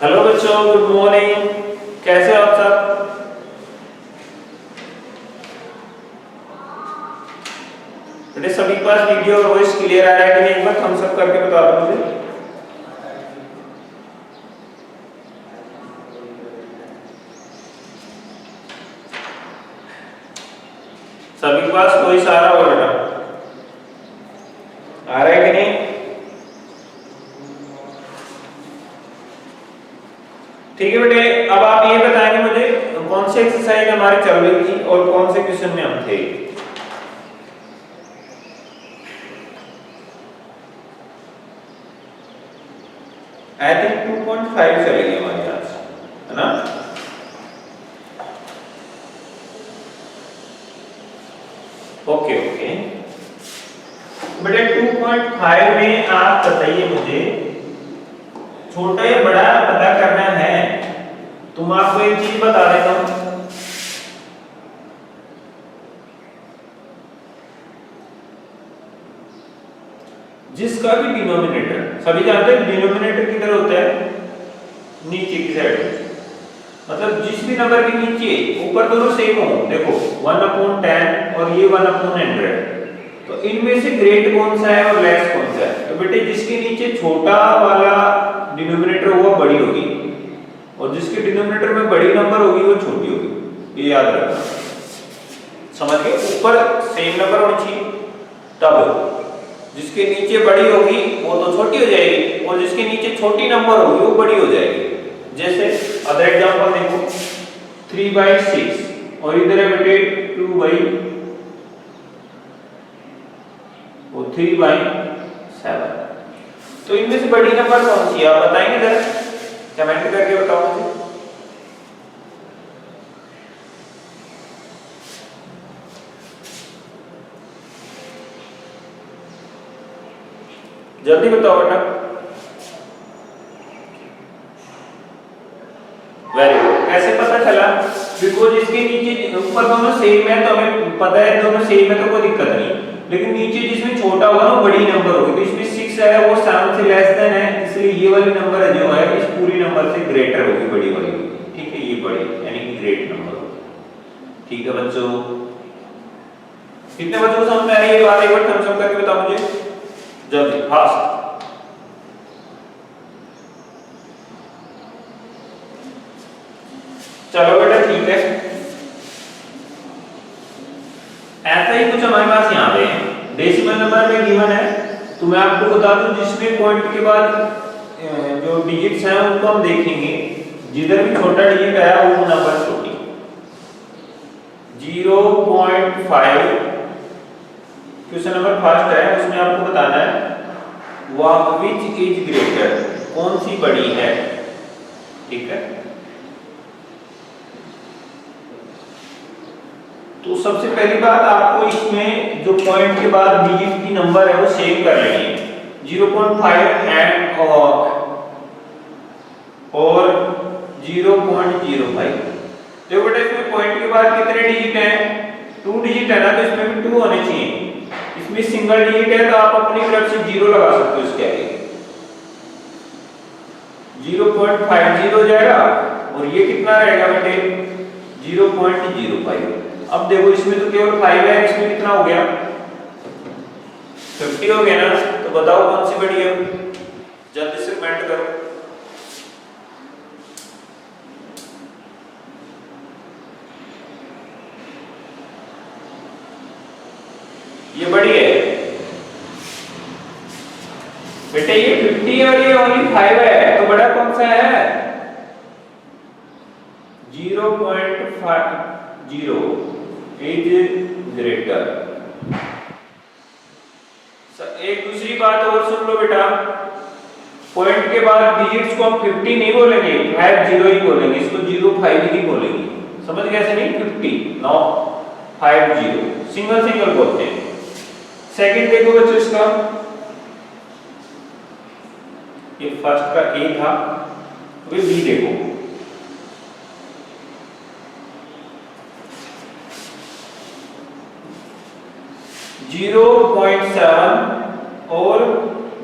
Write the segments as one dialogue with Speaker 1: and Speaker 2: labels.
Speaker 1: Hello बच्चों, good morning. कैसे हो आप सब? बेटे सभी के पास वीडियो और वॉइस क्लियर आ रहा है कि नहीं? एक बार थम्स अप करके बता दो मुझे। सभी के पास वॉइस आ रहा होगा बेटा? आ रहा है कि नहीं? ठीक है बेटे, अब आप ये बताएंगे मुझे कौन सी एक्सरसाइज हमारी चल रही थी और कौन से क्वेश्चन में हम थे। आई थिंक 2.5 चलेगी हमारी आज, है ना? ओके ओके बेटे, 2.5 में आप बताइए मुझे, छोटा या बड़ा पता करना है। तुम आपको एक चीज बता देता हूं, जिसका भी डिनोमिनेटर, सभी जानते हैं डिनोमिनेटर किधर होता है? नीचे की साइड। मतलब जिस भी नंबर के नीचे ऊपर दोनों सेम हो, देखो 1/10 और ये 1/100, तो इनमें से ग्रेट कौन सा है और लेस कौन सा है? तो बेटे जिसके नीचे छोटा वाला डिनोमिनेटर होगा बड़ी होगी, और जिसके डिनोमिनेटर में बड़ी नंबर होगी वो छोटी होगी। ये याद रखना, समझ गए? ऊपर सेम नंबर होनी चाहिए, तब जिसके नीचे बड़ी होगी वो तो छोटी हो जाएगी, और जिसके नीचे छोटी नंबर होगी वो बड़ी हो जाएगी। जैसे अदर एग्जांपल देखो, 3/6 और इधर है बेटे 3/7। तो इनमें से बड़ी नंबर कौन सी है आप बताएंगे जरा, कमेंट करके बताओ मुझे। जल्दी बताओ बेटा। Very good. कैसे पता चला? बिकॉज इसके नीचे ऊपर दोनों सेम है तो हमें पता है दोनों सेम है तो कोई दिक्कत नहीं, लेकिन नीचे जिसमें छोटा होगा ना बड़ी नंबर होगी, तो इसमें 6 है वो 7 से लेस देन है, इसलिए ये वाली नंबर है जो है इस पूरी नंबर से ग्रेटर होगी, बड़ी वाली। ठीक है, ये बड़ी यानी कि ग्रेट नंबर होगी। ठीक है बच्चों, कितने बच्चों को समझ में आ रही है ये बात? एक बार थम्स अप करके बताओ मुझे जल्दी, फास्ट। चलो बेटा ठीक है, ऐसा ही कुछ हमारे पास यहाँ पे डेसिमल नंबर में गिवन है। तो मैं आपको बता दूं, जिसमें पॉइंट के बाद जो डिजिट्स हैं उनको हम देखेंगे, जिधर भी छोटा डिजिट आया वो नंबर छोटी। 0.5 क्वेश्चन नंबर फर्स्ट है, उसमें आपको बताना है व्हाट विच इज ग्रेटर, कौन सी बड़ी है। ठीक है, तो सबसे पहली बात आपको इसमें जो पॉइंट के बाद डिजिट की नंबर है वो सेव कर लेनी है, 0.5 एंड और 0.05। देखो बेटा इसमें पॉइंट के बाद कितने डिजिट हैं? 2 डिजिट है ना, तो इसमें भी 2 होने चाहिए। इसमें सिंगल डिजिट है तो आप अपनी तरफ से 0 लगा सकते हो इसके आगे, 0.50 हो जाएगा, और ये कितना रहेगा बेटे? 0.05। अब देखो इसमें तो केवल 5 है, इसमें कितना हो गया? 50 हो गया ना? तो बताओ कौन सी बड़ी है? जल्दी से कमेंट करो। ये बड़ी है बेटे, ये 50 और ये ओनली 5 है, तो बड़ा कौन सा है? 0.50 इज ग्रेटर। एक दूसरी बात और सुन लो बेटा, पॉइंट के बाद डिजिट्स को हम 50 नहीं बोलेंगे, 50 ही बोलेंगे, इसको 05 ही नहीं बोलेंगे। समझ गए? ऐसे नहीं 50 नो 50 सिंगल सिंगल बोलते हैं। सेकंड देखो बच्चों इसका, ये फर्स्ट का ए था, तो बी देखो, जीरो 0.7 और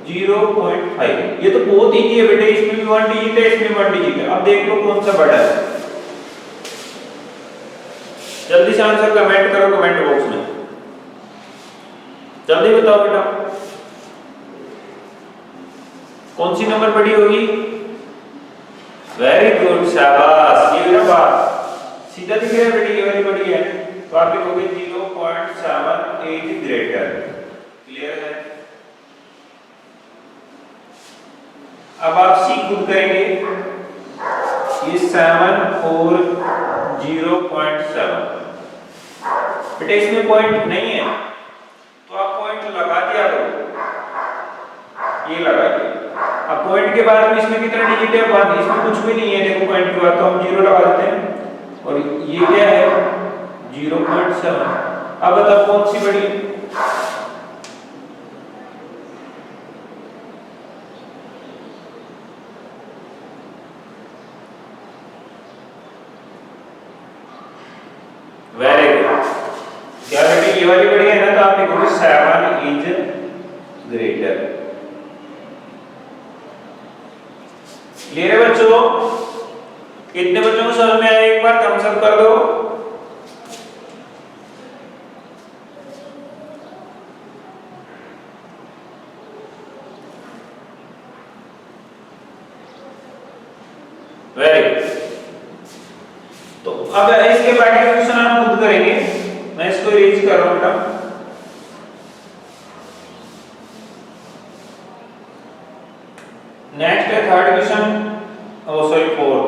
Speaker 1: 0.5। ये तो बहुत इजी है बेटे, इसमें भी 1 डिजिट है, इसमें 1 डिजिट है। अब देख लो कौन सा बड़ा है। जल्दी से आंसर कमेंट करो कमेंट बॉक्स में, जल्दी बताओ बेटा कौन सी नंबर बड़ी होगी। वेरी गुड, शाबाश। ये मेरा बात सीधा दिख रहा है बेटी, ये वाली बड़ी है तो आप लिखोगे 0.78 ग्रेटर। क्लियर है। अब आप सी खुद करेंगे, ये 7 और 0.7। बेटा इसमें पॉइंट नहीं है तो आप पॉइंट लगा दिया करो, ये लगाइए। अब पॉइंट के बाद में इसमें कितना डिजिट है 1, इसमें कुछ भी नहीं है। देखो पॉइंट के बाद तो हम 0 लगा देते हैं और ये क्या है 0.7। अब बताओ कौन सी बड़ी है। Very good. क्या बेटी ये वाली बड़ी है ना, तो आप लिखोगे 7 इज ग्रेटर। क्लियर है बच्चों। कितने बच्चों को समझ में आया, एक बार थम्स अप कर दो। Very good. तो अब इसके बाद का क्वेश्चन आप खुद करेंगे, मैं इसको इरेज कर रहा हूं बेटा। नेक्स्ट है थर्ड क्वेश्चन, सॉरी फोर्थ।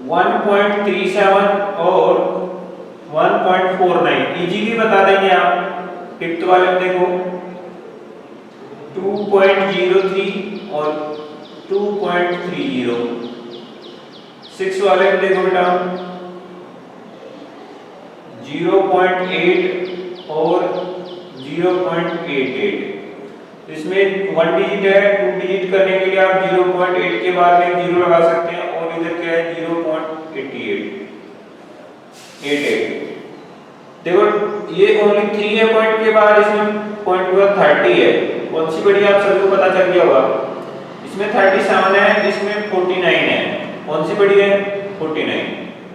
Speaker 1: 1.37 और 1.49 इजीली बता देंगे आप। फिफ्थ वाले में देखो 2.03 और 2.30। 6 वाले में देखो बेटा 0.8 और 0.88। इसमें 1 डिजिट है, 2 डिजिट करने के लिए आप 0.8 के बाद में 0 लगा सकते हैं और इधर क्या है 0.88। देखो ये ओनली 3 है पॉइंट के बाद, इसमें पॉइंट के बाद 30 है। कौन सी बड़ी आप सबको पता चल गया होगा। इसमें 37 है, इसमें 49 है। कौन सी बड़ी है 49।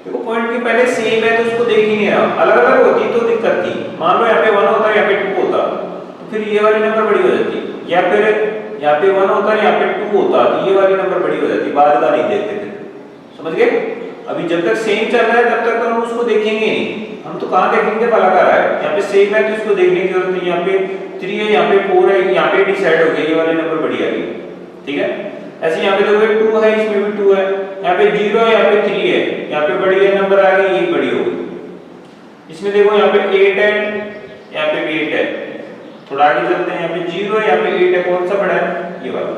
Speaker 1: देखो पॉइंट के पहले सेम है तो उसको देख ही नहीं रहा, अलग अलग होती तो दिक्कत थी। मान लो यहाँ पे 1 होता है, यहाँ पे 2 होता तो फिर ये वाली नंबर बड़ी हो जाती, या फिर यहाँ पे 1 होता है, यहाँ पे 2 होता तो ये वाली नंबर बड़ी हो जाती। बाद का नहीं देखते थे, समझ गए। अभी जब तक सेम चल रहा है तब तक तो हम उसको देखेंगे नहीं, हम तो कहाँ देखेंगे भला कर रहा है। यहाँ पे सेम है तो इसको देखने की जरूरत नहीं। यहाँ पे 3 है, यहाँ पे 4 है, यहाँ पे डिसाइड हो गया ये वाली नंबर बड़ी आ गई। ठीक है। ऐसे यहाँ पे देखोगे 2 है, इसमें भी 2 है, यहाँ पे 0 है, यहाँ पे 3 है, यहाँ पे बड़ी है नंबर आ गई, ये बड़ी हो गई। इसमें देखो यहाँ पे 8 है, यहाँ पे भी 8 है। थोड़ा आगे चलते हैं, यहाँ पे 0 है, यहाँ पे 8 है। कौन सा बड़ा है ये वाला।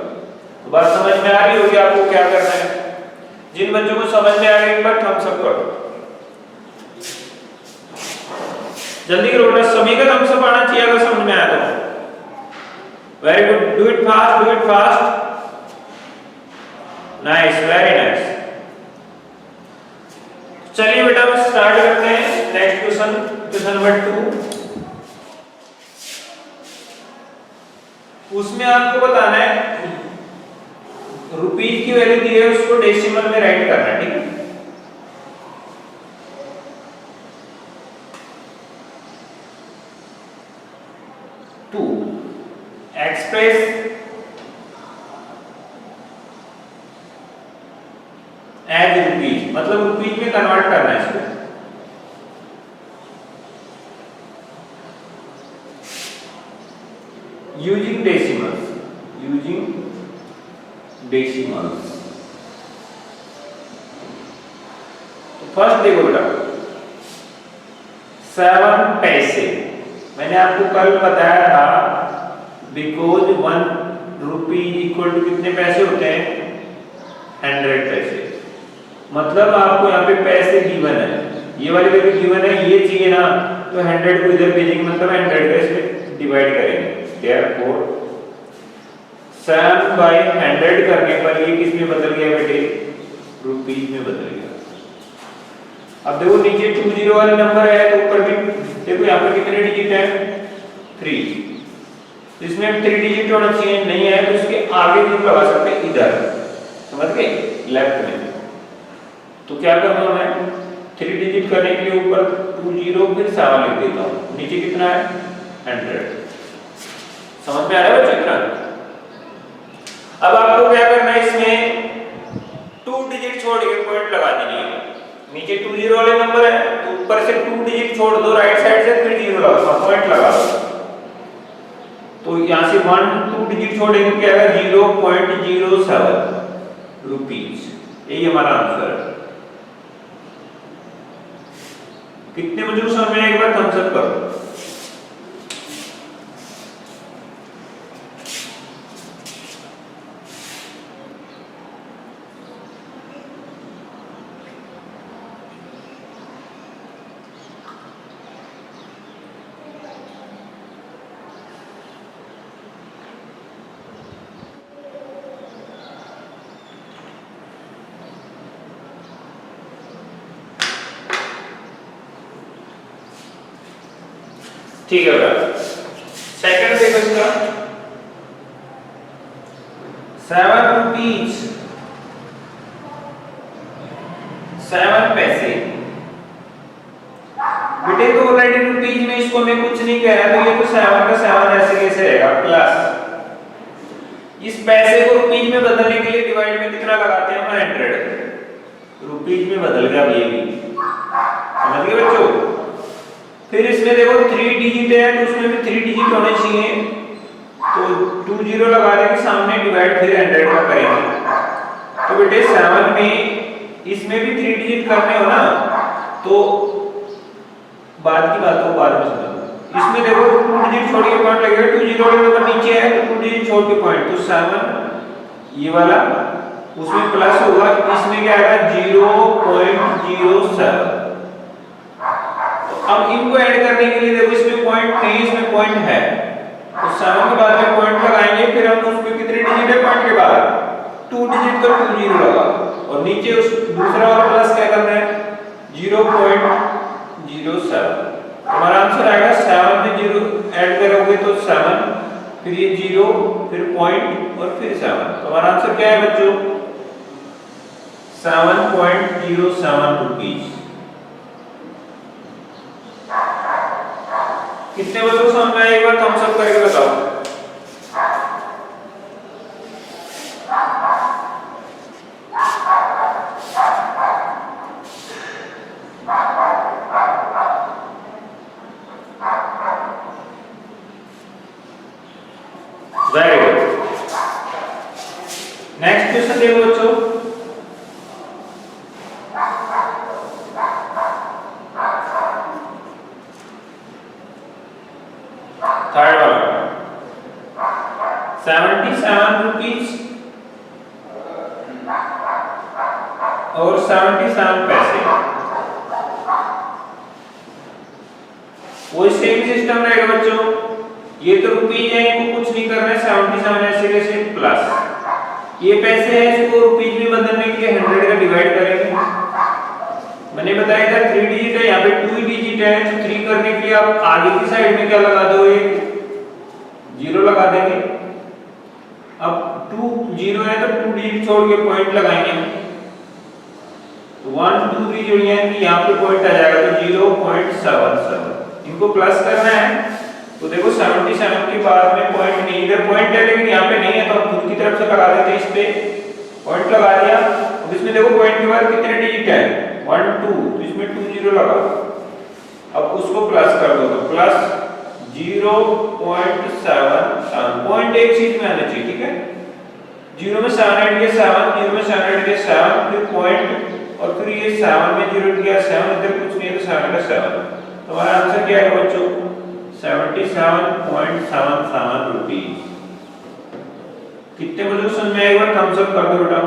Speaker 1: तो बात समझ में आ रही होगी आपको क्या करना है। जिन बच्चों को समझ में आ गई एक बार थम्स अप करो, जल्दी करो बेटा। सभी का थम्स अप आना चाहिए अगर समझ में आया तो। Very good, do it fast, do it fast. Nice, very nice. चलिए बेटा अब स्टार्ट करते हैं नेक्स्ट क्वेश्चन, क्वेश्चन नंबर 2। उसमें आपको बताना है रुपीज की वैल्यू दी है, उसको डेसिमल में राइट करना है। ठीक है। टू एक्सप्रेस एज रुपीज, मतलब रुपीज में कन्वर्ट करना है इसको। Using decimals, using decimals. तो फर्स्ट देखो बेटा 7 पैसे। मैंने आपको कल बताया था बिकॉज 1 रुपीज इक्वल टू कितने पैसे होते हैं 100 पैसे। मतलब आपको यहाँ पे पैसे गिवन है, ये वाली वैल्यू गिवन है, ये चाहिए ना तो 100 को इधर भेजेंगे, मतलब 100 का इसमें डिवाइड करेंगे। देयरफॉर 7 बाय 100 करने पर ये किस में बदल गया बेटे रुपीज में बदल गया। अब देखो नीचे 20 वाले नंबर है तो ऊपर भी देखो यहाँ पर कितने डिजिट है 3। तो इसमें 3 डिजिट होना चाहिए, नहीं है तो इसके आगे भी लगा सकते हैं इधर, समझ गए, लेफ्ट में। तो क्या करना है, 3 डिजिट करने के लिए ऊपर 20 फिर 7 लिख देता हूँ, नीचे कितना है 100। समझ में आ रहा है बच्चों इतना? अब आपको क्या करना है, इसमें 2 डिजिट छोड़ के पॉइंट लगा देनी है। नीचे 20 वाले नंबर है तो ऊपर से 2 डिजिट छोड़ दो राइट साइड से, फिर 0 लगा पॉइंट लगा दो। तो यहां से 1 2 डिजिट छोड़ेंगे क्या आएगा 0.07 रुपीज, यही हमारा आंसर है। कितने बच्चों को समझ में एक बार थम्स अप करो। ठीक है बेटा, सेकंड देखो इसका 7 रुपीज 7 पैसे। बेटे तो ऑलरेडी रुपीज में इसको मैं कुछ नहीं कह रहा, तो ये तो 7 का 7 ऐसे कैसे रहेगा प्लस। इस पैसे को रुपीज में बदलने के लिए डिवाइड में कितना लगाते हैं हम 100, रुपीज में बदल गया ये भी, समझ गए बच्चों। फिर इसमें देखो 3 डिजिट है तो उसमें भी 3 डिजिट होने चाहिए, तो 20 लगा देंगे सामने, डिवाइड फिर 100 का करेंगे। तो बेटे 7 में इसमें भी 3 डिजिट करने हो ना, तो बाद की बातों को बाद में समझो। इसमें देखो 2 डिजिट छोड़ के पॉइंट लगेगा, 20 वाले नंबर नीचे है तो 2 डिजिट छोड़ के पॉइंट, तो 7 ये वाला उसमें प्लस होगा, इसमें क्या आएगा 0.07। अब इनको ऐड करने के लिए देखो इसमें पॉइंट नहीं, इसमें पॉइंट है, तो 7 के बाद में पॉइंट लगाएंगे, फिर हम उसमें कितने डिजिट है पॉइंट के बाद 2 डिजिट का 20 लगा, और नीचे उस दूसरा वाला प्लस क्या करना है 0.07। हमारा आंसर आएगा 7 में 0 ऐड करोगे तो 7, फिर ये 0, फिर पॉइंट और फिर 7, तो हमारा आंसर क्या है बच्चों 7.07 रुपीज। कितने बच्चों समझ में एक बार थम्स अप करके बताओ। Very good. नेक्स्ट क्वेश्चन देखो बच्चों, थर्ड वाला 77 रुपीज और 77 पैसे। वो सेम सिस्टम रहेगा बच्चों, ये तो रुपीज है, इनको कुछ नहीं करना है, 77 ऐसे कैसे प्लस, ये पैसे है इसको रुपीज में बदलने के लिए 100 का डिवाइड करेंगे। मैंने बताया था 3 डिजिट है, यहाँ पे 2 डिजिट है, तो 3 करने के लिए आप आगे की साइड में क्या लगा दो, एक 0 लगा देंगे। अब 2 0 है तो 2 डिजिट छोड़ के पॉइंट लगाएंगे, तो 1 2 3 जोड़िए कि यहाँ पे पॉइंट आ जाएगा, तो 0.77 इनको प्लस करना है। तो देखो 77 के बाद में पॉइंट नहीं, इधर पॉइंट है लेकिन यहाँ पे नहीं है, तो हम खुद की तरफ से लगा देते हैं, इस पे पॉइंट लगा दिया। अब इसमें देखो पॉइंट के बाद कितने डिजिट है 1 2, तो इसमें 2 0 लगा, अब उसको प्लस कर दो, तो प्लस 0.7 पॉइंट एक चीज में आना चाहिए, ठीक है। 0 में 7 ऐड किया 7, 0 में 7 ऐड किया 7, फिर पॉइंट और फिर ये 7 में 0 किया 7, इधर कुछ नहीं है तो 7 का 7। तो हमारा आंसर क्या है बच्चों 77.77 रुपीज। कितने बच्चों समझ में एक बार थम्स अप कर दो बेटा।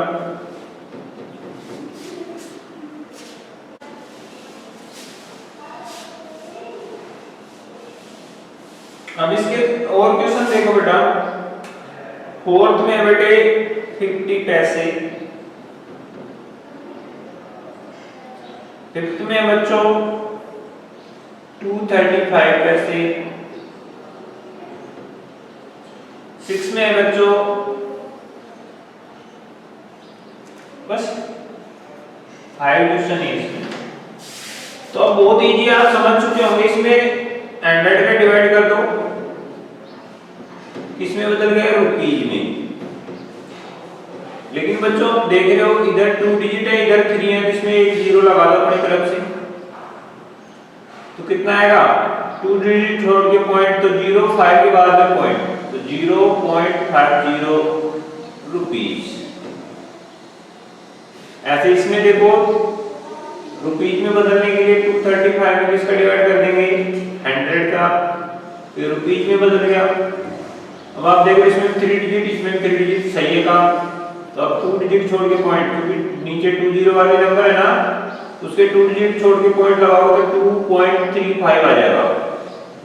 Speaker 1: अब इसके और क्वेश्चन देखो बेटा, फोर्थ में बेटे 50 पैसे, फिफ्थ में बच्चों 235 पैसे, 6 में है बच्चों बस 5 क्वेश्चन है इसमें। तो अब बहुत इजी, आप समझ चुके होंगे। इसमें 100 का डिवाइड कर दो, किसमें बदल गया, रुपीज में। लेकिन बच्चों आप देख रहे हो इधर 2 डिजिट है, इधर 3 है, इसमें एक जीरो लगा दो अपनी तरफ से, तो कितना आएगा, 2 डिजिट छोड़ के पॉइंट, तो 0 5 के बाद में पॉइंट, तो 0.50 रुपीज। ऐसे इसमें देखो रुपीज में बदलने के लिए 235 में किसका डिवाइड कर देंगे, 100 का, फिर रुपीज में बदल गया। अब आप देखो इसमें 3 डिजिट, इसमें 3 डिजिट, सही है का। तो अब 2 डिजिट छोड़ के पॉइंट, क्योंकि नीचे 20 वाले नंबर है ना, तो उसके 2 डिजिट छोड़ के पॉइंट लगाओगे तो 2.35 आ जाएगा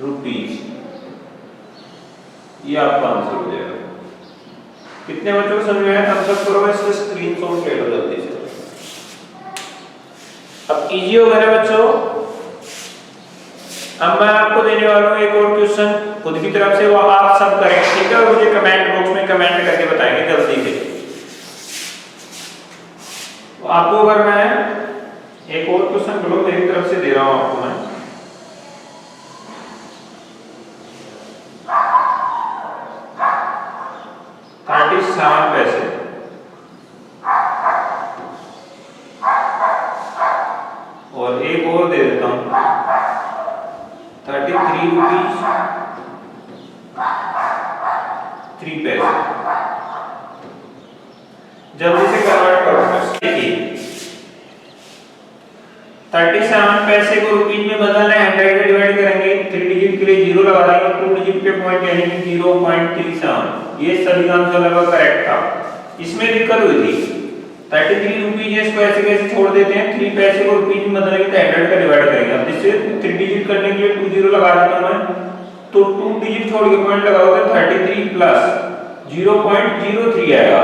Speaker 1: रुपीज। ये आपका आंसर हो जाएगा। कितने बच्चों को समझ में आया? थम्स अप करो, इसका स्क्रीनशॉट ले लो जल्दी से। अब इजी हो गया ना बच्चों। अब मैं आपको देने वाला हूं एक और क्वेश्चन खुद की तरफ से, वो आप सब करेंगे, ठीक है, और मुझे कमेंट बॉक्स में कमेंट करके बताएंगे जल्दी से। तो आपको अगर मैं एक और क्वेश्चन बोलो मेरी तरफ से दे रहा हूं आपको मैं, पैसे और एक और दे देता हूं 33 रुपीज 3 पैसे। जल्दी से कन्वर्ट करो। देखिए 37 पैसे को रुपीज में बदलना है, 100 से डिवाइड करेंगे, 3 डिजिट के लिए 0 लगा देंगे, 2 डिजिट पे पॉइंट यानी कि 0.37। ये सभी का आंसर लगभग करेक्ट था। इसमें दिक्कत हुई थी 33 रुपीज, इसको ऐसे कैसे छोड़ देते हैं, 3 पैसे को रुपीज में बदलेंगे तो 100 का डिवाइड करेंगे। अब इससे 3 डिजिट करने के लिए 2 0 लगा देता हूं मैं, तो 2 डिजिट छोड़ के पॉइंट लगाओगे 33 प्लस 0.03 आएगा।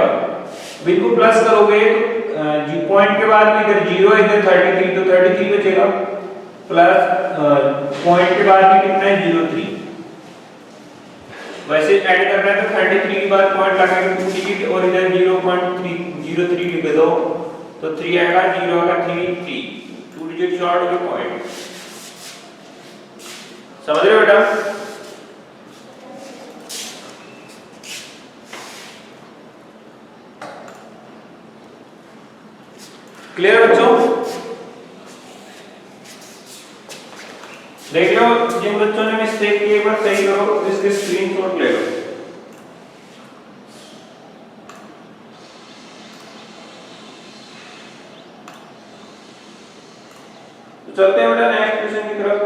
Speaker 1: बिल्कुल प्लस करोगे तो पॉइंट के बाद में इधर 0 है, इधर 33, तो 33 बचेगा, प्लस पॉइंट के बाद में कितना है 03। वैसे ऐड करना है तो 33 के बाद पॉइंट लगा के 2 डिजिट और इधर 0.03 लिख दो, तो 3 आएगा, 0 आएगा, 3 2 डिजिट शॉर्ट हो गए पॉइंट। समझ रहे हो बेटा? क्लियर बच्चों? देख लो जिन बच्चों ने मिस्टेक की एक बार सही करो, इसके स्क्रीनशॉट ले लो। तो चलते हैं बेटा नेक्स्ट क्वेश्चन की तरफ।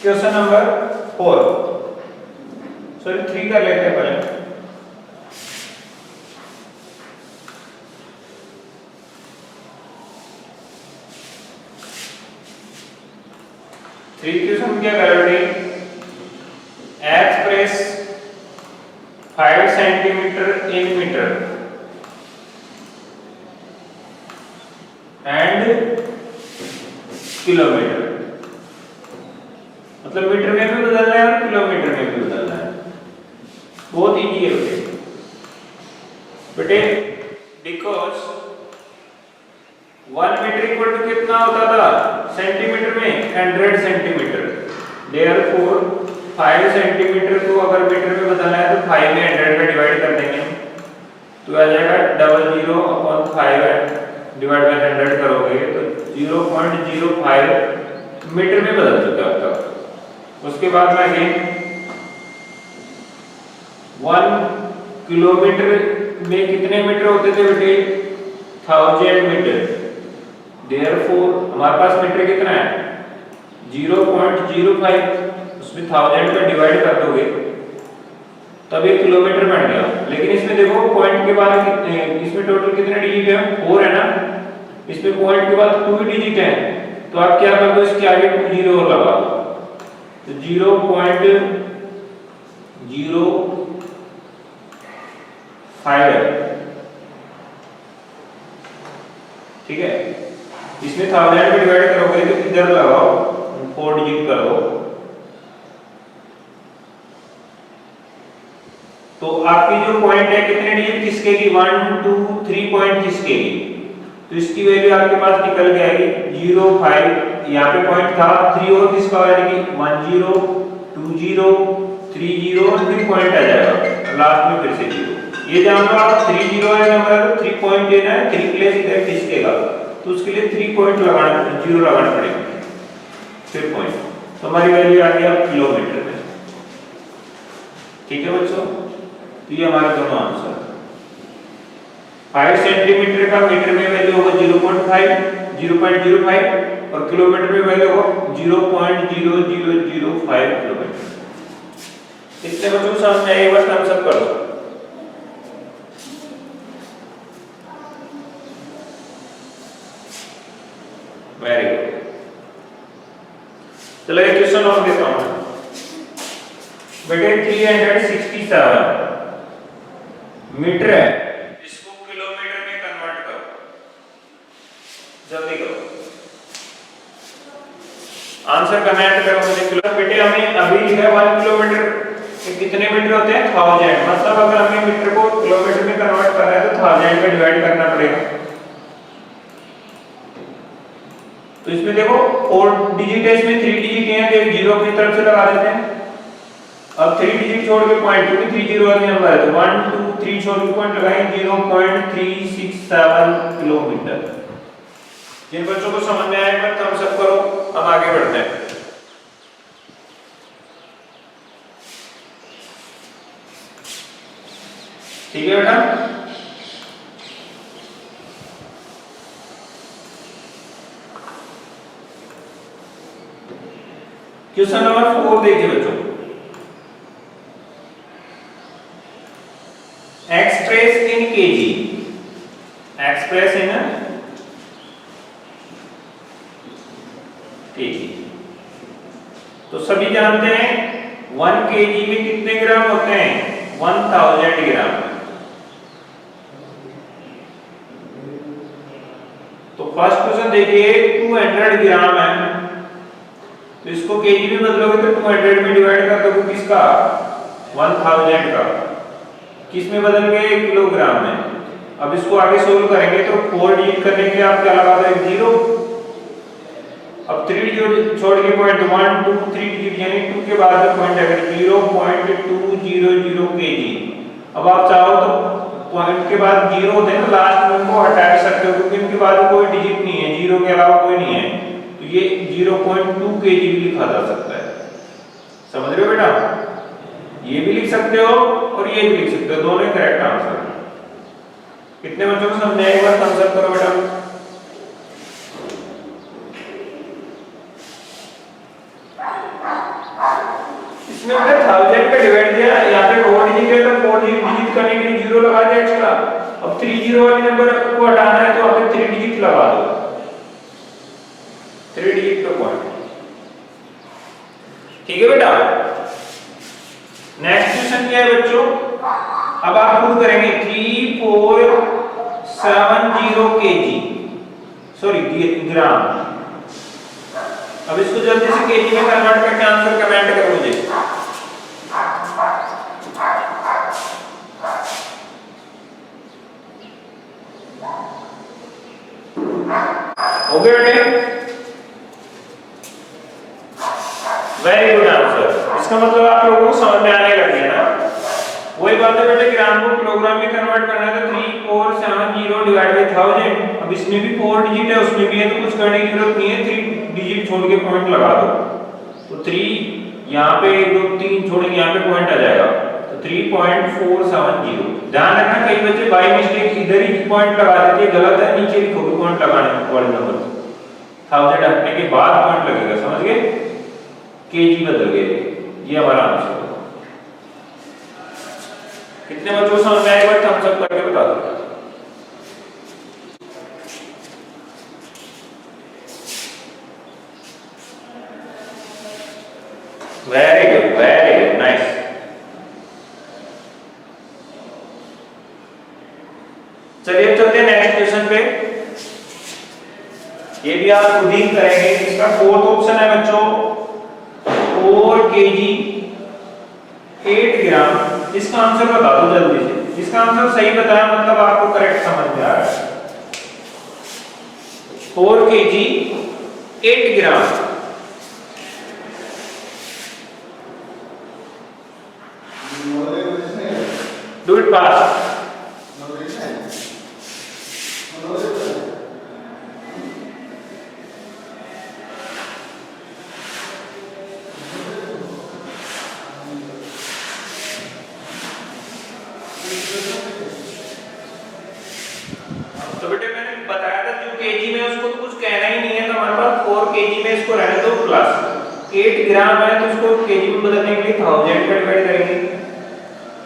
Speaker 1: क्वेश्चन नंबर 4, सॉरी 3 कर लेते हैं पहले। क्वेश्चन क्या कर रहे हो? Express 5 centimetre in metre and kilometre, मतलब मीटर में भी बदलना है और किलोमीटर में भी बदलना है। बहुत इजी है बेटे, बिकॉज 1 मीटर इक्वल टू कितना होता था सेंटीमीटर में, 100 सेंटीमीटर। देयरफॉर 5 सेंटीमीटर को अगर मीटर में बदलना है तो 5 में 100 का डिवाइड कर देंगे, तो आ जाएगा 00/5 डिवाइड बाय 100 करोगे तो 0.05 मीटर में बदल चुका है अब तक। उसके बाद में अगेन 1 किलोमीटर में कितने मीटर होते थे बेटे, 1000 मीटर। देयरफॉर हमारे पास मीटर कितना है 0.05, उसमें 1000 का डिवाइड कर दोगे तब 1 किलोमीटर बन गया। लेकिन इसमें देखो पॉइंट के बाद इसमें टोटल कितने डिजिट है, 4 है ना, इसमें पॉइंट के बाद 2 डिजिट है, तो आप क्या कर दो, इसके आगे 2 0 और लगा दो, तो 0.05 है, ठीक है। इसमें 1000 में डिवाइड करोगे तो इधर लगाओ 4 डिजिट करो तो आपकी जो पॉइंट है कितने डिजिट किसके की 1 2 3 पॉइंट किसके की तो इसकी वैल्यू आपके पास निकल के आएगी 0 5 यहाँ पे पॉइंट था 3 और किसका यानी कि 10 20 30 और फिर पॉइंट आ जाएगा लास्ट में फिर से 0 ये जान लो आप 30 है नंबर 3 पॉइंट देना है 3 प्लेस इधर किसकेगा तो उसके लिए 3 पॉइंट लगाना 0 लगाना पड़ेगा फिर पॉइंट तो हमारी वैल्यू आ गई अब किलोमीटर में ठीक है बच्चों तो ये हमारे दोनों आंसर 5 सेंटीमीटर का मीटर में वैल्यू होगा 0.05 और किलोमीटर में वैल्यू होगा 0.0005 किलोमीटर इतने बच्चों सामने एक बार थम्स अप कर दो वेरी गुड चलो एक क्वेश्चन और देता हूं बेटे 367 मीटर है इसको किलोमीटर में कन्वर्ट करो जल्दी करो आंसर कमेंट करो मुझे किलो बेटे हमें अभी लिखा है 1 किलोमीटर कितने मीटर होते हैं 1000 मतलब अगर हमें मीटर को किलोमीटर में कन्वर्ट करना है तो 1000 में डिवाइड करना पड़ेगा तो इसमें देखो 4 डिजिट है इसमें 3 डिजिट हैं तो एक जीरो की तरफ से लगा देते हैं अब 3 डिजिट छोड़ के पॉइंट क्योंकि 30 वाला नंबर है तो 1 2 3 छोड़ के पॉइंट लगाएंगे 0.367 किलोमीटर जिन बच्चों को समझ में आया मैं थम्स अप करो हम आगे बढ़ते हैं ठीक है बेटा क्वेश्चन नंबर 4 देखिए बच्चों express in KG express in KG तो सभी जानते हैं 1 केजी में कितने ग्राम होते हैं 1000 ग्राम तो फर्स्ट क्वेश्चन देखिए 200 ग्राम है तो इसको केजी में बदलोगे तो 200 में डिवाइड कर दोगे किसका 1000 का किस में बदल गए किलोग्राम में अब इसको आगे सोल्व करेंगे तो 4 डिजिट करने के लिए आप क्या लगा दोगे 0 अब 3 डिजिट छोड़ के पॉइंट 1 2 3 डिजिट यानी 2 के बाद में पॉइंट अगर 0.200 केजी अब आप चाहो तो पॉइंट के बाद 0 होते हैं तो लास्ट में उनको हटा सकते हो क्योंकि इनके बाद कोई डिजिट नहीं है 0 के अलावा कोई नहीं है तो ये 0.2 केजी भी लिखा जा सकता है समझ रहे हो बेटा ये भी लिख सकते हो और ये भी लिख सकते हो दोनों करेक्ट आंसर कितने बच्चों को समझ आएगा एक बार थम्स अप करो बेटा इसमें हमने 1000 पे डिवाइड दिया यहां पे 4 डिजिट है तो 4 डिजिट करने के लिए 0 लगा दिया एक्स्ट्रा अब 30 वाले नंबर को हटाना है तो आप 3 डिजिट लगा दो 3 डिजिट का पॉइंट ठीक है बेटा नेक्स्ट क्वेश्चन क्या है बच्चों अब आप खुद करेंगे 3470 केजी सॉरी ग्राम अब इसको जल्दी से केजी में कन्वर्ट करके आंसर कमेंट करो मुझे हो गया बेटे वेरी गुड आंसर इसका मतलब आप लोगों को समझ में आने लग गया ना वही बात है बेटे ग्राम को किलोग्राम में कन्वर्ट करना है तो 3470 डिवाइड बाय 1000 अब इसमें भी 4 डिजिट है उसमें भी है तो कुछ करने की जरूरत नहीं है 3 डिजिट छोड़ के पॉइंट लगा दो तो 3 यहां पे 1 2 3 छोड़ेंगे यहां पे पॉइंट आ जाएगा तो 3.470 ध्यान रखना कई बच्चे बाय मिस्टेक इधर ही पॉइंट लगा देते हैं गलत है नीचे लिखोगे पॉइंट लगाने वाले नंबर 1000 हटने के बाद पॉइंट लगेगा समझ गए केजी बदल गए ये हमारा आंसर है कितने बच्चों को समझ में आएगा थम्स अप करके बता दो वेरी गुड नाइस चलिए चलते हैं नेक्स्ट क्वेश्चन पे ये भी आप खुद ही करेंगे। इसका फोर्थ ऑप्शन है बच्चों 4 kg 8 ग्राम। इसका आंसर बता दो जल्दी से। इसका आंसर सही बताया मतलब आपको करेक्ट समझ में आ रहा है। 4 kg 8 gram. Do it fast. तो बेटे मैंने बताया था जो केजी में उसको तो कुछ कहना ही नहीं है, तो हमारे पास 4 केजी में इसको रहने दो प्लस 8 ग्राम है तो इसको केजी में बदलने के लिए 1000 का डिवाइड करेंगे।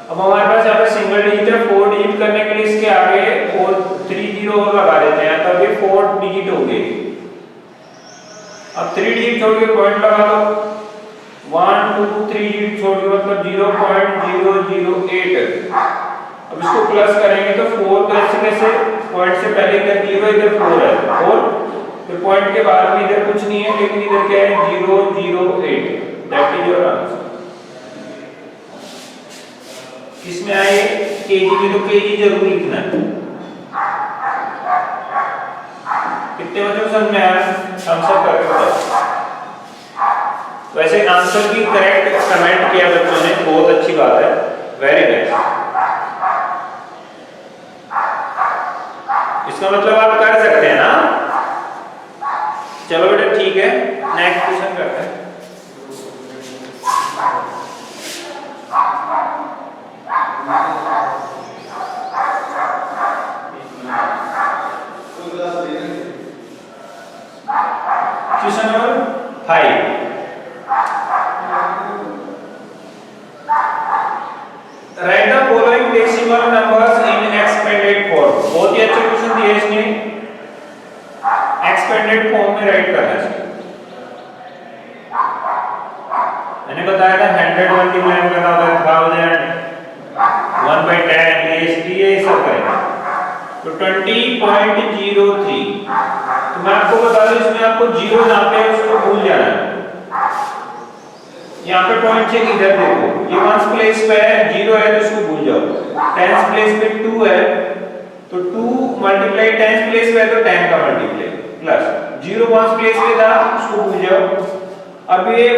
Speaker 1: अब हमारे पास यहाँ पे सिंगल डिजिट है, 4 डिजिट करने के लिए इसके आगे 4 3 0 और लगा देते हैं, तब ये 4 डिजिट हो गए। अब 3 डिजिट छोड़ के पॉइंट लगा दो, 1 2 3 डिजिट छोड़ के मतलब 0.008। अब इसको प्लस करेंगे तो 4 कैसे पॉइंट से पहले इधर 0 इधर 4 है 4, फिर पॉइंट के बाद में इधर कुछ नहीं है लेकिन इधर क्या है 008। That is your answer. किसमें आए केजी में, तो केजी जरूर लिखना है। कितने बच्चों को समझ में आया? आंसर करके बताओ। वैसे आंसर की करेक्ट कमेंट किया बच्चों ने, बहुत अच्छी बात है, वेरी नाइस। इसका मतलब आप कर सकते हैं ना। चलो बेटा ठीक है, नेक्स्ट क्वेश्चन करते हैं। Question number 5। Right the following decimal numbers in expanded form. बहुत ही अच्छा क्वेश्चन दिया है इसने, एक्सपेंडेड फॉर्म में राइट करना है। मैंने बताया था 100 मल्टीप्लाई करना होता है 1000 1/10 ये सब करेंगे। तो 20.03। तो मैं आपको बता दूं इसमें आपको जीरो जहां पे है उसको भूल जाना है। यहाँ पे पॉइंट से इधर देखो, ये वंस प्लेस पे है, जीरो है तो इसको भूल जाओ। टेंस प्लेस पे 2 है तो 2 मल्टीप्लाई टेंस प्लेस पे है तो 10 का multiply plus zero ones place पे था उसको भूल जाओ। अब ये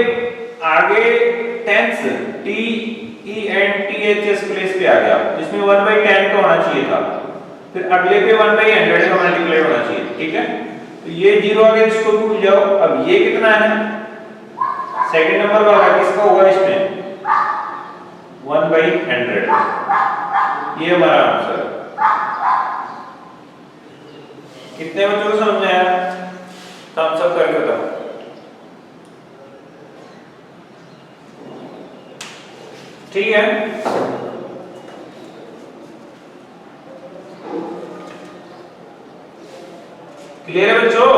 Speaker 1: आगे tens T E N T H S place पे आ गया जिसमें 1/10 का होना चाहिए था, फिर अगले पे 1/100 का मल्टीप्लाई होना चाहिए। ठीक है, तो ये जीरो आ गया इसको भूल जाओ। अब ये कितना है सेकंड नंबर वाला, किसका होगा इसमें 1/100। ये हमारा आंसर। कितने बच्चों को समझ आया? थम्स अप करके बताओ। ठीक है, क्लियर है बच्चों?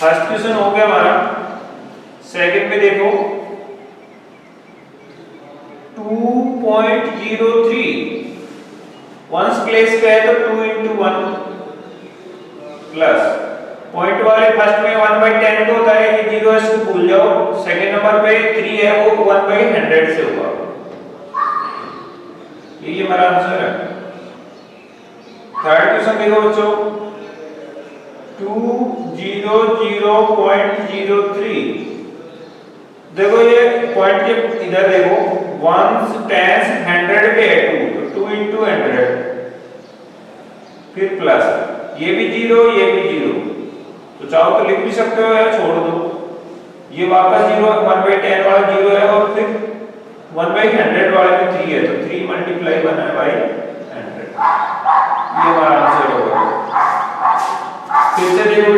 Speaker 1: फर्स्ट क्वेश्चन हो गया हमारा। सेकंड में देखो 2.03 वंस प्लेस पे है तो 2 into 1 प्लस पॉइंट वाले फर्स्ट में 1/10 तो होता है, ये जीरो है इसको भूल जाओ। सेकंड नंबर पे 3 है वो 1/100 से होगा। ये हमारा आंसर है। थर्ड क्वेश्चन देखो बच्चों 200.03। देखो ये पॉइंट के इधर देखो, वंस टेंस 100 पे है 2 तो 2 into 100 फिर प्लस ये भी जीरो ये भी जीरो, तो चाहो तो लिख भी सकते हो या छोड़ दो। ये वापस जीरो 1/10 वाला जीरो है और फिर 1/100 वाले में 3 है तो 3 मल्टीप्लाई बना है बाई 100। ये हमारा आंसर होगा। फिर से देखो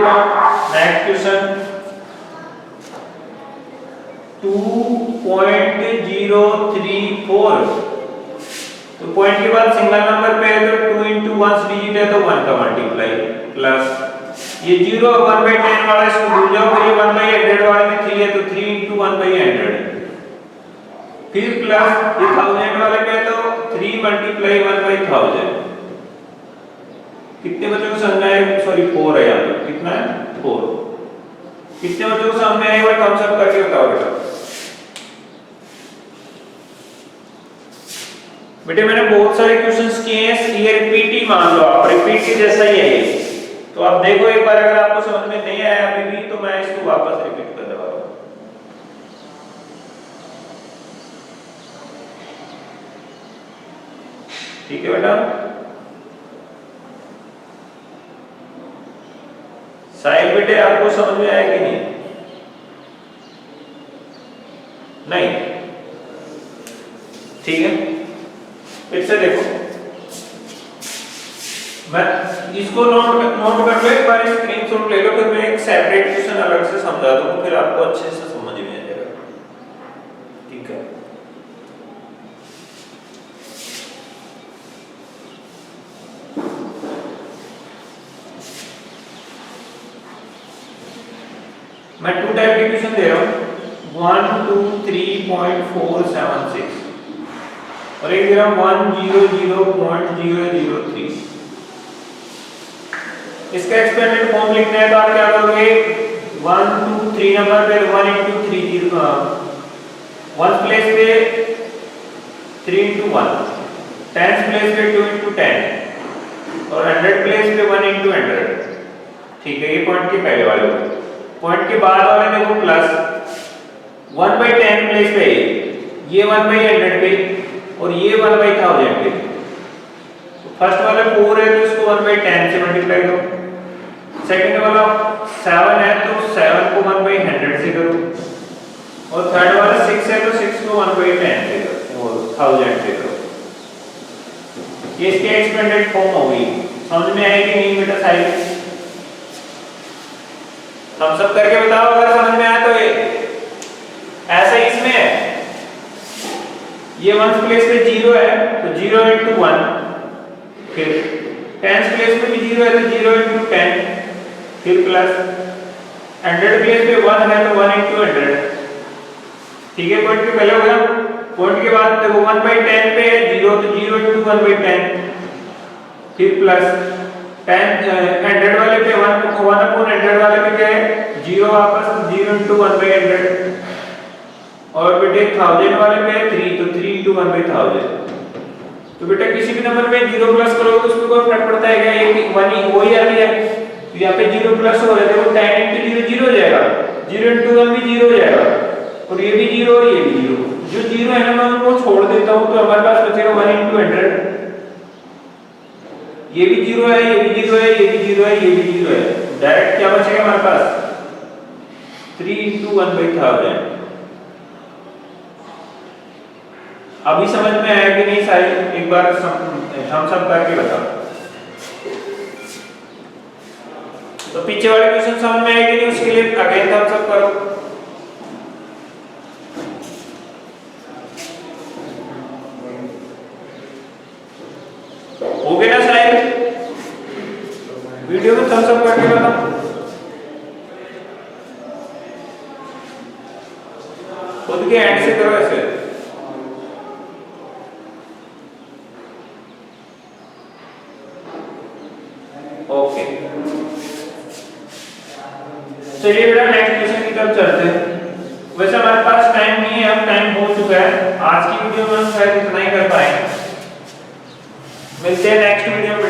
Speaker 1: नेक्स्ट क्वेश्चन 2.034। तो पॉइंट के बाद सिंगल नंबर पे है तो 2 into 1 डिजिट है तो 1 का मल्टीप्लाई प्लस ये जीरो 1/10 वाला इसको भूल जाओ, फिर ये 1/100 वाले में 3 है तो 3 into 1/100 फिर प्लस ये 1000 वाले पे है तो 3 मल्टीप्लाई 1/1000 कितने बच्चों को समझ में आया? सॉरी 4 है यहाँ पे, कितना है 4। कितने बच्चों को समझ में आया? एक बार थम्स अप करके बताओ बेटा। बेटे मैंने बहुत सारे क्वेश्चंस किए हैं, ये रिपीट ही मान लो आप, रिपीट के जैसा ही है ये। तो आप देखो एक बार, अगर आपको समझ में नहीं आया अभी भी तो मैं इसको वापस रिपीट कर दूंगा। ठीक है बेटा। साहिब बेटे आपको समझ में आया कि नहीं? नहीं, ठीक है। फिर से देखो, मैं इसको नोट कर लो एक बार, स्क्रीनशॉट ले लो, फिर मैं एक सेपरेट क्वेश्चन अलग से समझा दूंगा, फिर आपको अच्छे से समझ में आ जाएगा। ठीक है। मैं 2 टाइप के क्वेश्चन दे रहा हूं, 1 2 3.476 और एक दे रहा हूं 100.003। इसका एक्सपेंडेड फॉर्म लिखना है तो आप क्या करोगे, 1 2 3 नंबर पे 1 into 3 1 प्लेस पे 3 into 1, 10 प्लेस पे 2 into 10 और 100 प्लेस पे 1 into 100। ठीक है, ये पॉइंट के पहले वाले हो। पॉइंट के बाद वाले देखो प्लस 1/10 प्लेस पे ये 1/100 पे और ये 1/1000 पे। तो फर्स्ट वाला 4 है तो इसको 1/10 से मल्टीप्लाई करो। सेकंड वाला 7 है तो 7 को 1/100 से करो और थर्ड वाला 6 है तो 6 को 1/10 से करो और 1000 से करो। ये इसके एक्सपेंडेड फॉर्म हो गई। समझ में आया कि नहीं बेटा साहिब? हम सब करके बताओ अगर समझ में आया तो। ये ऐसा ही इसमें है, ये 1 प्लेस पे 0 है तो 0 into 1, फिर 10 प्लेस पे भी 0 है तो 0 into 10, फिर प्लस 100 प्लेस पे 1 है तो 1 into 100। ठीक है, पॉइंट के पहले हो गया। पॉइंट के बाद देखो 1/10 पे 0 तो 0 into 1/10, फिर प्लस 100 वाले पे 1/100 वाले पे क्या है 0 वापस 0 into 1/100 और बेटे 1000 वाले पे 3 तो 3 into 1/1000। तो बेटा किसी भी नंबर पे 0 प्लस करोगे तो उसमें कोई फर्क पड़ता है क्या? ये 1 ही वही आ रही है तो यहाँ पे 0 प्लस हो रहा है, देखो 10 into 0 0 हो जाएगा, 0 into 1 भी 0 हो जाएगा और ये भी 0 और ये भी 0। जो 0 है ना मैं उनको छोड़ देता हूँ तो हमारे पास बचेगा 1 into 100। ये भी 0 है, ये भी 0 है, ये भी 0 है, ये भी 0 है। डायरेक्ट क्या बचेगा हमारे पास 3 into 1/1000। अभी समझ में आया कि नहीं साहिब? एक बार हम सब करके बताओ। तो पीछे वाले क्वेश्चन समझ में आए कि नहीं, उसके लिए अगेन हम सब करो। हो गया ना साहिब? वीडियो में थम्स अप करके बताओ। खुद के एंड से करो ऐसे। ओके, चलिए बेटा नेक्स्ट क्वेश्चन की तरफ चलते हैं। वैसे हमारे पास टाइम नहीं है, अब टाइम हो चुका है। आज की वीडियो में हम शायद इतना ही कर पाएंगे। मिलते हैं नेक्स्ट वीडियो में।